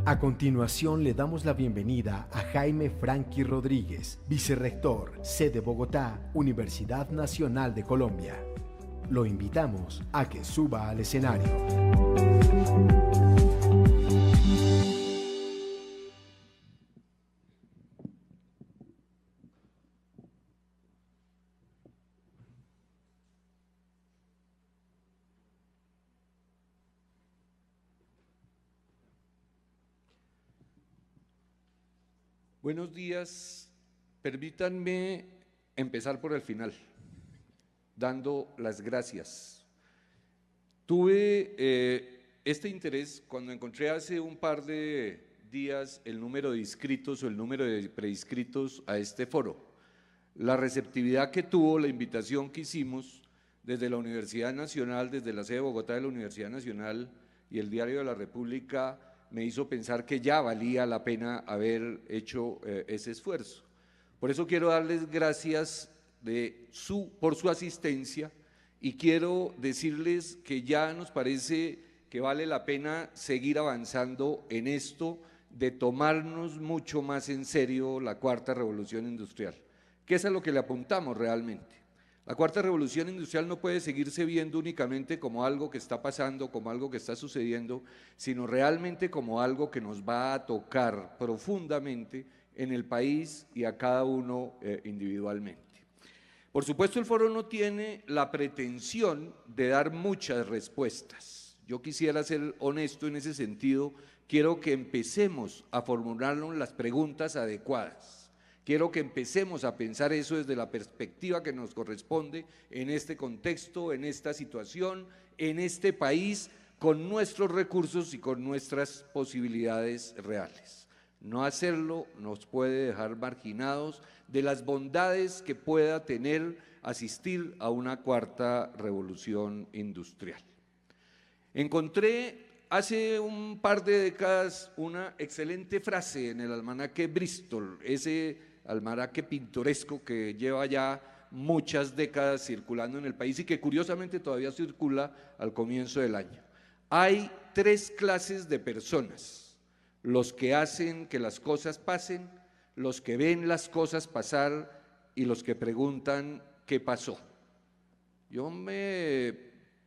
A continuación le damos la bienvenida a Jaime Franqui Rodríguez, vicerrector, sede Bogotá, Universidad Nacional de Colombia. Lo invitamos a que suba al escenario. Buenos días, permítanme empezar por el final, dando las gracias. Tuve este interés cuando encontré hace un par de días el número de inscritos o el número de preinscritos a este foro. La receptividad que tuvo, la invitación que hicimos desde la Universidad Nacional, desde la sede de Bogotá de la Universidad Nacional y el Diario de la República, me hizo pensar que ya valía la pena haber hecho ese esfuerzo. Por eso quiero darles gracias por su asistencia y quiero decirles que ya nos parece que vale la pena seguir avanzando en esto de tomarnos mucho más en serio la cuarta revolución industrial, que es a lo que le apuntamos realmente. La cuarta revolución industrial no puede seguirse viendo únicamente como algo que está pasando, como algo que está sucediendo, sino realmente como algo que nos va a tocar profundamente en el país y a cada uno individualmente. Por supuesto, el foro no tiene la pretensión de dar muchas respuestas. Yo quisiera ser honesto en ese sentido, quiero que empecemos a formularnos las preguntas adecuadas. Quiero que empecemos a pensar eso desde la perspectiva que nos corresponde en este contexto, en esta situación, en este país, con nuestros recursos y con nuestras posibilidades reales. No hacerlo nos puede dejar marginados de las bondades que pueda tener asistir a una cuarta revolución industrial. Encontré hace un par de décadas una excelente frase en el almanaque Bristol, ese almanaque pintoresco que lleva ya muchas décadas circulando en el país y que curiosamente todavía circula al comienzo del año. Hay tres clases de personas: los que hacen que las cosas pasen, los que ven las cosas pasar y los que preguntan qué pasó. Yo me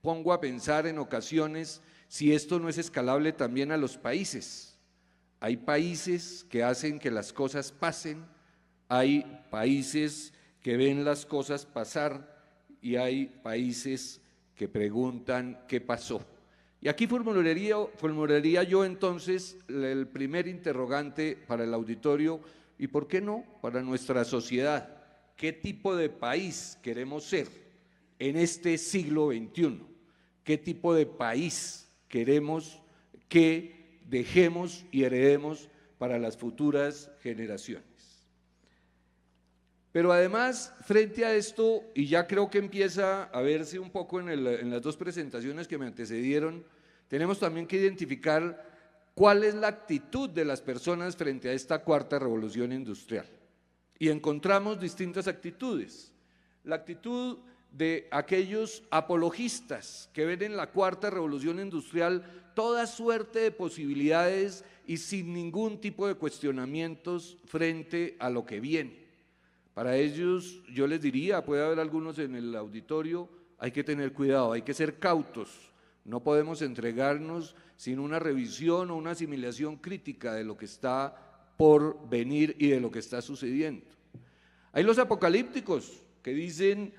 pongo a pensar en ocasiones si esto no es escalable también a los países. Hay países que hacen que las cosas pasen, hay países que ven las cosas pasar y hay países que preguntan qué pasó. Y aquí formularía yo entonces el primer interrogante para el auditorio y, ¿por qué no?, para nuestra sociedad. ¿Qué tipo de país queremos ser en este siglo XXI? ¿Qué tipo de país queremos que dejemos y heredemos para las futuras generaciones? Pero además, frente a esto, y ya creo que empieza a verse un poco en las dos presentaciones que me antecedieron, tenemos también que identificar cuál es la actitud de las personas frente a esta cuarta revolución industrial. Y encontramos distintas actitudes. La actitud de aquellos apologistas que ven en la cuarta revolución industrial toda suerte de posibilidades y sin ningún tipo de cuestionamientos frente a lo que viene. Para ellos, yo les diría, puede haber algunos en el auditorio, hay que tener cuidado, hay que ser cautos, no podemos entregarnos sin una revisión o una asimilación crítica de lo que está por venir y de lo que está sucediendo. Hay los apocalípticos que dicen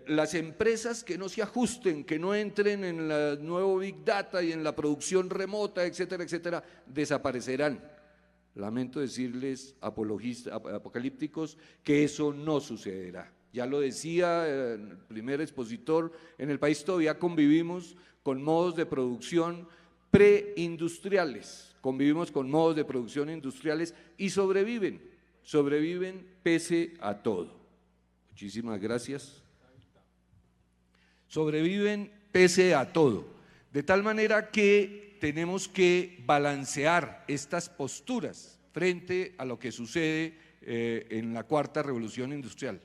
las empresas que no se ajusten, que no entren en el nuevo Big Data y en la producción remota, etcétera, etcétera, desaparecerán. Lamento decirles, apocalípticos, que eso no sucederá. Ya lo decía el primer expositor, en el país todavía convivimos con modos de producción preindustriales, convivimos con modos de producción industriales y sobreviven pese a todo. Muchísimas gracias. Sobreviven pese a todo, de tal manera que tenemos que balancear estas posturas frente a lo que sucede en la cuarta revolución industrial.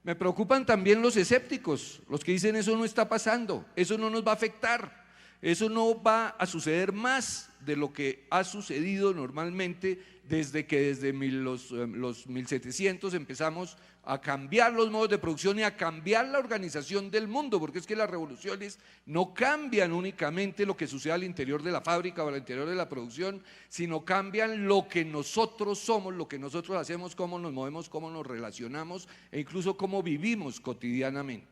Me preocupan también los escépticos, los que dicen eso no está pasando, eso no nos va a afectar, Eso no va a suceder más de lo que ha sucedido normalmente desde los 1700 empezamos a cambiar los modos de producción y a cambiar la organización del mundo, porque es que las revoluciones no cambian únicamente lo que sucede al interior de la fábrica o al interior de la producción, sino cambian lo que nosotros somos, lo que nosotros hacemos, cómo nos movemos, cómo nos relacionamos e incluso cómo vivimos cotidianamente.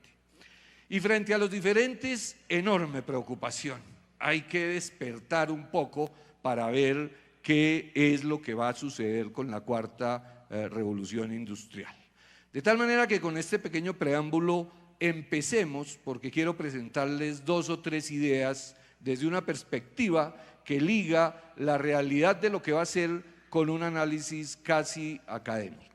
Y frente a los diferentes, enorme preocupación. Hay que despertar un poco para ver qué es lo que va a suceder con la cuarta revolución industrial. De tal manera que con este pequeño preámbulo empecemos, porque quiero presentarles 2 o 3 ideas desde una perspectiva que liga la realidad de lo que va a ser con un análisis casi académico.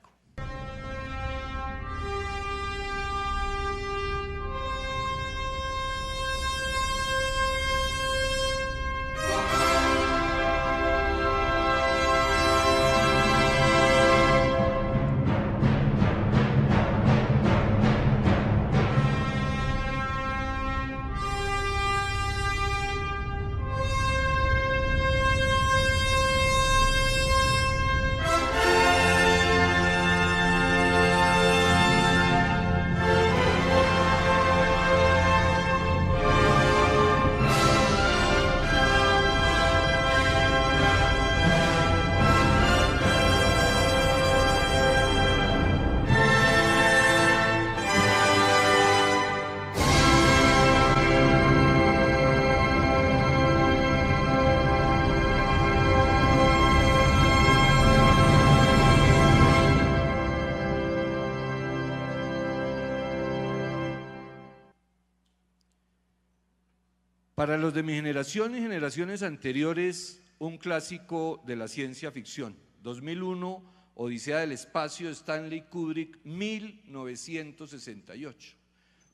Para los de mi generación y generaciones anteriores, un clásico de la ciencia ficción, 2001, Odisea del Espacio, Stanley Kubrick, 1968.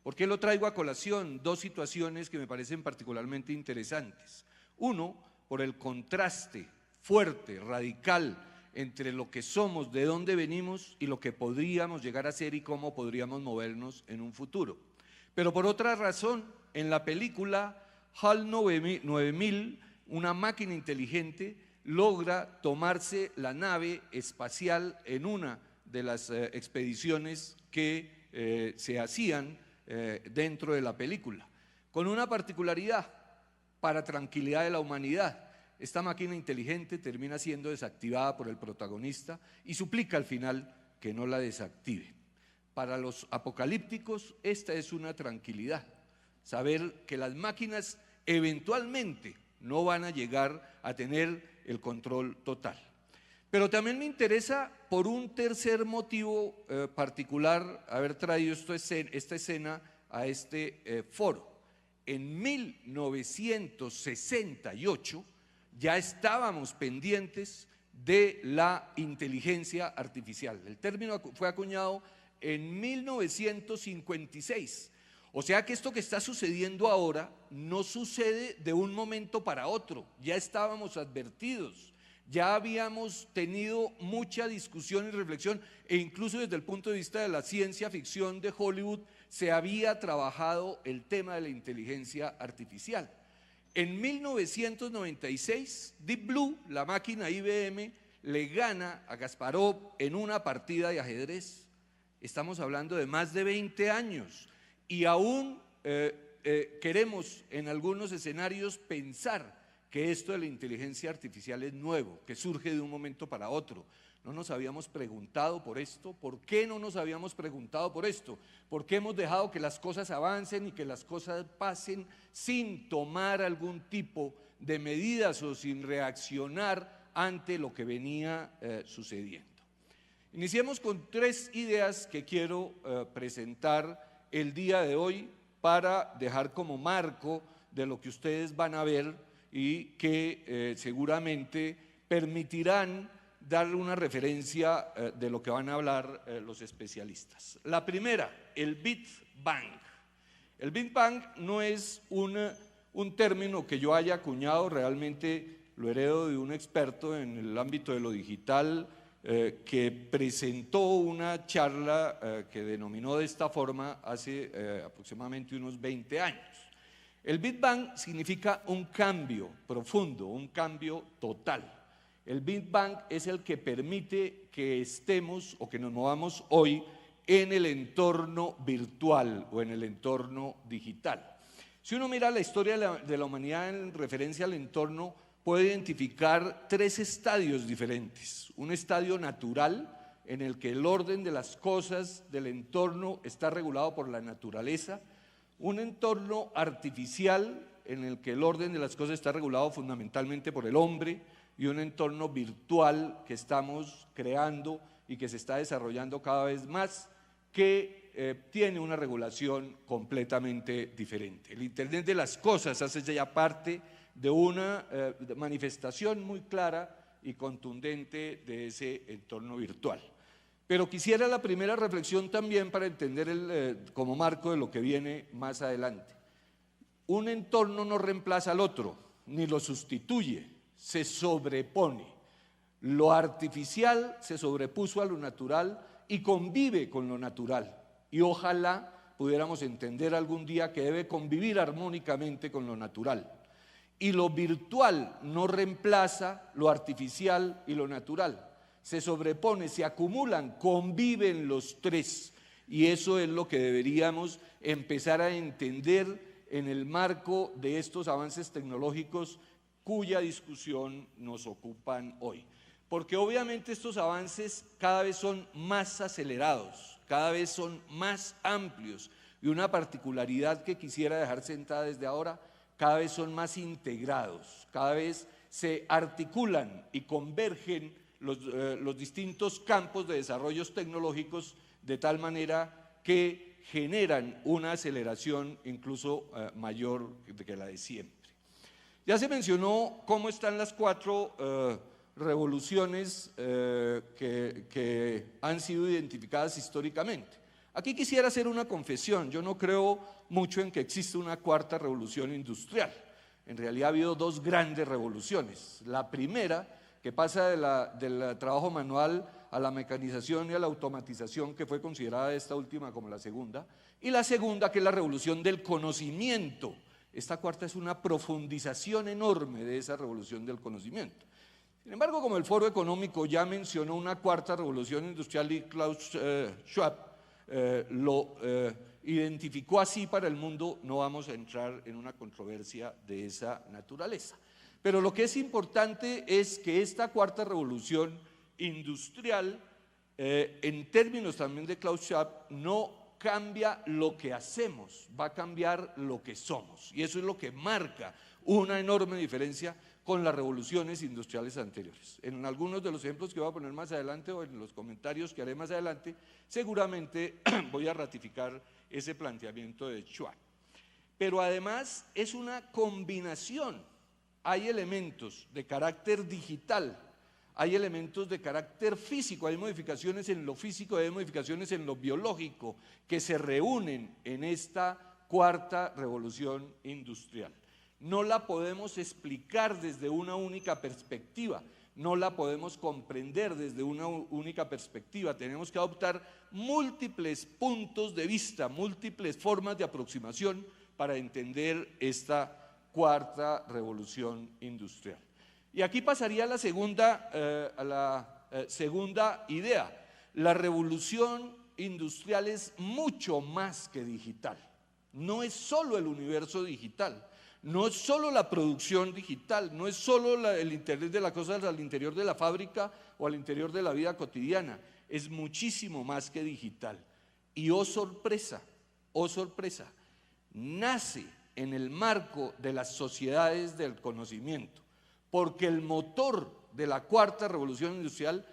¿Por qué lo traigo a colación? 2 situaciones que me parecen particularmente interesantes. Uno, por el contraste fuerte, radical, entre lo que somos, de dónde venimos y lo que podríamos llegar a ser y cómo podríamos movernos en un futuro. Pero por otra razón, en la película HAL 9000, una máquina inteligente, logra tomarse la nave espacial en una de las expediciones que se hacían dentro de la película, con una particularidad: para tranquilidad de la humanidad, esta máquina inteligente termina siendo desactivada por el protagonista y suplica al final que no la desactive. Para los apocalípticos esta es una tranquilidad, saber que las máquinas eventualmente no van a llegar a tener el control total. Pero también me interesa por un tercer motivo particular haber traído esta escena a este foro. En 1968 ya estábamos pendientes de la inteligencia artificial. El término fue acuñado en 1956. O sea que esto que está sucediendo ahora no sucede de un momento para otro, ya estábamos advertidos, ya habíamos tenido mucha discusión y reflexión, e incluso desde el punto de vista de la ciencia ficción de Hollywood se había trabajado el tema de la inteligencia artificial. En 1996, Deep Blue, la máquina IBM, le gana a Kasparov en una partida de ajedrez. Estamos hablando de más de 20 años. Y aún queremos en algunos escenarios pensar que esto de la inteligencia artificial es nuevo, que surge de un momento para otro. ¿No nos habíamos preguntado por esto? ¿Por qué no nos habíamos preguntado por esto? ¿Por qué hemos dejado que las cosas avancen y que las cosas pasen sin tomar algún tipo de medidas o sin reaccionar ante lo que venía sucediendo? Iniciemos con 3 ideas que quiero presentar el día de hoy para dejar como marco de lo que ustedes van a ver y que seguramente permitirán darle una referencia de lo que van a hablar los especialistas. La primera, el Big Bang. El Big Bang no es un término que yo haya acuñado, realmente lo heredo de un experto en el ámbito de lo digital, que presentó una charla que denominó de esta forma hace aproximadamente unos 20 años. El Big Bang significa un cambio profundo, un cambio total. El Big Bang es el que permite que estemos o que nos movamos hoy en el entorno virtual o en el entorno digital. Si uno mira la historia de la humanidad en referencia al entorno, puede identificar 3 estadios diferentes. Un estadio natural, en el que el orden de las cosas del entorno está regulado por la naturaleza. Un entorno artificial, en el que el orden de las cosas está regulado fundamentalmente por el hombre. Y un entorno virtual que estamos creando y que se está desarrollando cada vez más, que tiene una regulación completamente diferente. El Internet de las cosas hace ya parte de una manifestación muy clara y contundente de ese entorno virtual. Pero quisiera la primera reflexión también para entender como marco de lo que viene más adelante. Un entorno no reemplaza al otro, ni lo sustituye, se sobrepone. Lo artificial se sobrepuso a lo natural y convive con lo natural. Y ojalá pudiéramos entender algún día que debe convivir armónicamente con lo natural. Y lo virtual no reemplaza lo artificial y lo natural. Se sobrepone, se acumulan, conviven los 3. Y eso es lo que deberíamos empezar a entender en el marco de estos avances tecnológicos cuya discusión nos ocupan hoy. Porque obviamente estos avances cada vez son más acelerados, cada vez son más amplios, y una particularidad que quisiera dejar sentada desde ahora: cada vez son más integrados, cada vez se articulan y convergen los distintos campos de desarrollos tecnológicos de tal manera que generan una aceleración incluso mayor que la de siempre. Ya se mencionó cómo están las 4 revoluciones que han sido identificadas históricamente. Aquí quisiera hacer una confesión: yo no creo mucho en que exista una 4ª revolución industrial. En realidad ha habido 2 grandes revoluciones. La primera, que pasa del trabajo manual a la mecanización y a la automatización, que fue considerada esta última como la segunda, y la segunda, que es la revolución del conocimiento. Esta 4ª es una profundización enorme de esa revolución del conocimiento. Sin embargo, como el Foro Económico ya mencionó una 4ª revolución industrial y Klaus Schwab lo identificó así para el mundo, no vamos a entrar en una controversia de esa naturaleza. Pero lo que es importante es que esta 4ª revolución industrial, en términos también de Klaus Schwab, no cambia lo que hacemos, va a cambiar lo que somos. Y eso es lo que marca una enorme diferencia con las revoluciones industriales anteriores. En algunos de los ejemplos que voy a poner más adelante o en los comentarios que haré más adelante, seguramente voy a ratificar ese planteamiento de Schwab. Pero además es una combinación. Hay elementos de carácter digital, hay elementos de carácter físico, hay modificaciones en lo físico, hay modificaciones en lo biológico que se reúnen en esta 4ª revolución industrial. No la podemos explicar desde una única perspectiva, no la podemos comprender desde una única perspectiva. Tenemos que adoptar múltiples puntos de vista, múltiples formas de aproximación para entender esta 4ª revolución industrial. Y aquí pasaría a la segunda idea. La revolución industrial es mucho más que digital. No es solo el universo digital, no es solo la producción digital, no es solo el Internet de las cosas al interior de la fábrica o al interior de la vida cotidiana, es muchísimo más que digital. Y oh sorpresa, nace en el marco de las sociedades del conocimiento, porque el motor de la 4ª revolución industrial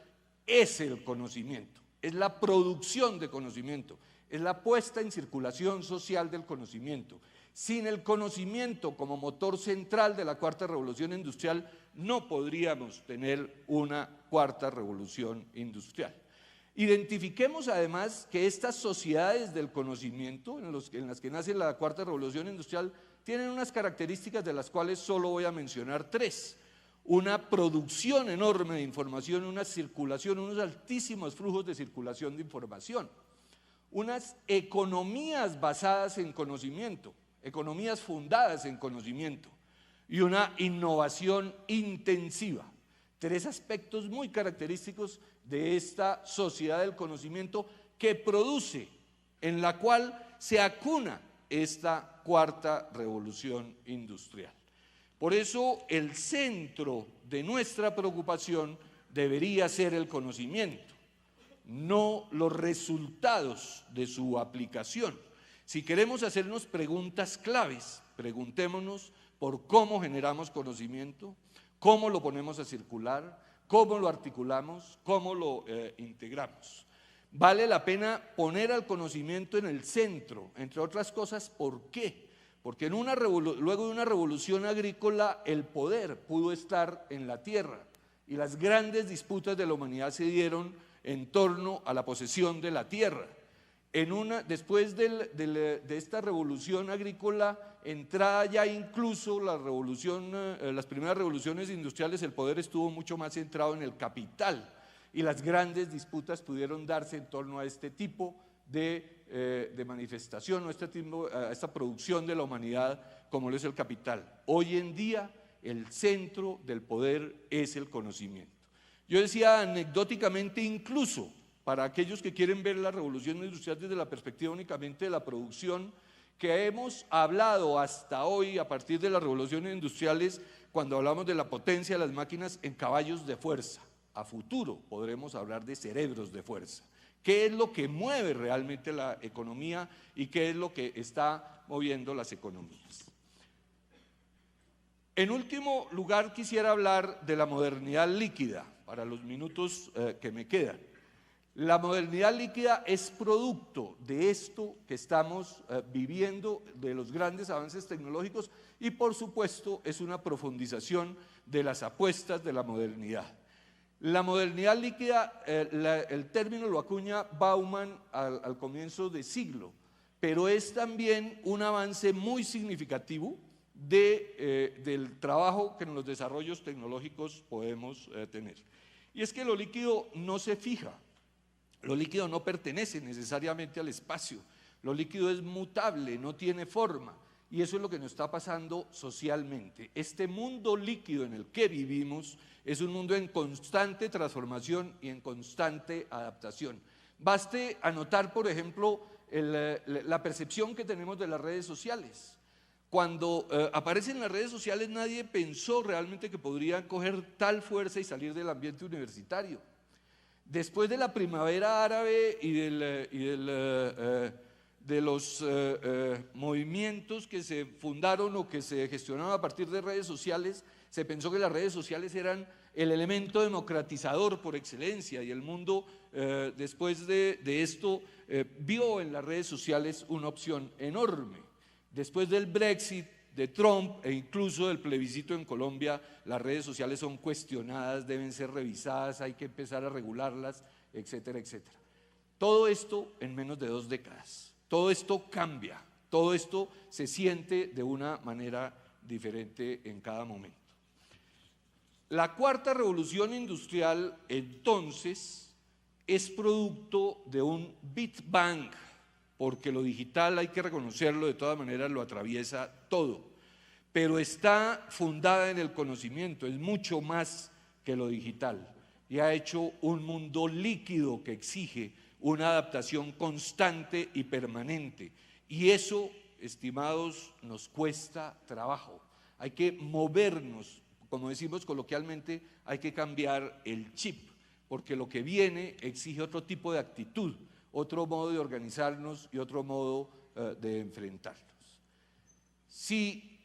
es el conocimiento, es la producción de conocimiento, es la puesta en circulación social del conocimiento. Sin el conocimiento como motor central de la 4ª revolución industrial, no podríamos tener una 4ª revolución industrial. Identifiquemos además que estas sociedades del conocimiento, en las que nace la 4ª revolución industrial, tienen unas características de las cuales solo voy a mencionar 3. Una producción enorme de información, una circulación, unos altísimos flujos de circulación de información, unas economías basadas en conocimiento. economías fundadas en conocimiento y una innovación intensiva. 3 aspectos muy característicos de esta sociedad del conocimiento que produce, en la cual se acuna esta 4ª revolución industrial. Por eso el centro de nuestra preocupación debería ser el conocimiento, no los resultados de su aplicación. Si queremos hacernos preguntas claves, preguntémonos por cómo generamos conocimiento, cómo lo ponemos a circular, cómo lo articulamos, cómo lo integramos. Vale la pena poner al conocimiento en el centro, entre otras cosas, ¿por qué? Porque luego de una revolución agrícola el poder pudo estar en la tierra y las grandes disputas de la humanidad se dieron en torno a la posesión de la tierra. Después de esta revolución agrícola, entrada ya incluso las primeras revoluciones industriales, el poder estuvo mucho más centrado en el capital y las grandes disputas pudieron darse en torno a este tipo de manifestación, a esta producción de la humanidad como lo es el capital. Hoy en día el centro del poder es el conocimiento. Yo decía anecdóticamente, incluso para aquellos que quieren ver la revolución industrial desde la perspectiva únicamente de la producción, que hemos hablado hasta hoy a partir de las revoluciones industriales, cuando hablamos de la potencia de las máquinas, en caballos de fuerza. A futuro podremos hablar de cerebros de fuerza. ¿Qué es lo que mueve realmente la economía y qué es lo que está moviendo las economías? En último lugar, quisiera hablar de la modernidad líquida, para los minutos que me quedan. La modernidad líquida es producto de esto que estamos viviendo, de los grandes avances tecnológicos, y por supuesto es una profundización de las apuestas de la modernidad. La modernidad líquida, el término lo acuña Bauman al comienzo de siglo, pero es también un avance muy significativo del trabajo que en los desarrollos tecnológicos podemos tener. Y es que lo líquido no se fija, lo líquido no pertenece necesariamente al espacio, lo líquido es mutable, no tiene forma, y eso es lo que nos está pasando socialmente. Este mundo líquido en el que vivimos es un mundo en constante transformación y en constante adaptación. Baste anotar, por ejemplo, la percepción que tenemos de las redes sociales. Cuando aparecen las redes sociales, nadie pensó realmente que podrían coger tal fuerza y salir del ambiente universitario. Después de la primavera árabe y de los movimientos que se fundaron o que se gestionaron a partir de redes sociales, se pensó que las redes sociales eran el elemento democratizador por excelencia, y el mundo después de esto vio en las redes sociales una opción enorme. Después del Brexit, de Trump e incluso del plebiscito en Colombia, las redes sociales son cuestionadas, deben ser revisadas, hay que empezar a regularlas, etcétera, etcétera. Todo esto en menos de 2 décadas. Todo esto cambia, todo esto se siente de una manera diferente en cada momento. La 4ª revolución industrial, entonces, es producto de un Big Bang, porque lo digital, hay que reconocerlo, de todas maneras lo atraviesa todo, pero está fundada en el conocimiento, es mucho más que lo digital, y ha hecho un mundo líquido que exige una adaptación constante y permanente, y eso, estimados, nos cuesta trabajo. Hay que movernos, como decimos coloquialmente, hay que cambiar el chip, porque lo que viene exige otro tipo de actitud, otro modo de organizarnos y otro modo de enfrentarnos. Si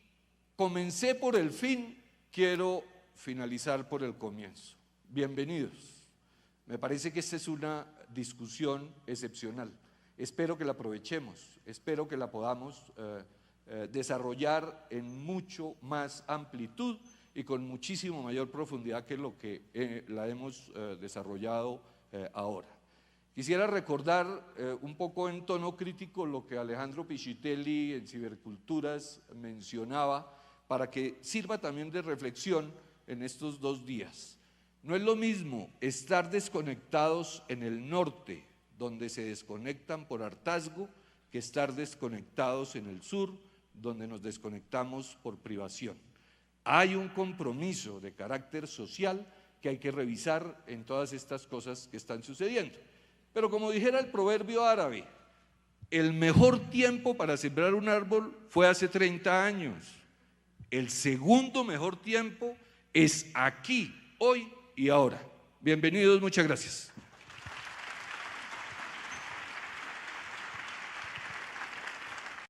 comencé por el fin, quiero finalizar por el comienzo. Bienvenidos. Me parece que esta es una discusión excepcional. Espero que la aprovechemos, espero que la podamos desarrollar en mucho más amplitud y con muchísimo mayor profundidad que lo que la hemos desarrollado ahora. Quisiera recordar un poco en tono crítico lo que Alejandro Piscitelli en Ciberculturas mencionaba, para que sirva también de reflexión en estos 2 días. No es lo mismo estar desconectados en el norte, donde se desconectan por hartazgo, que estar desconectados en el sur, donde nos desconectamos por privación. Hay un compromiso de carácter social que hay que revisar en todas estas cosas que están sucediendo. Pero como dijera el proverbio árabe, el mejor tiempo para sembrar un árbol fue hace 30 años. El segundo mejor tiempo es aquí, hoy y ahora. Bienvenidos, muchas gracias.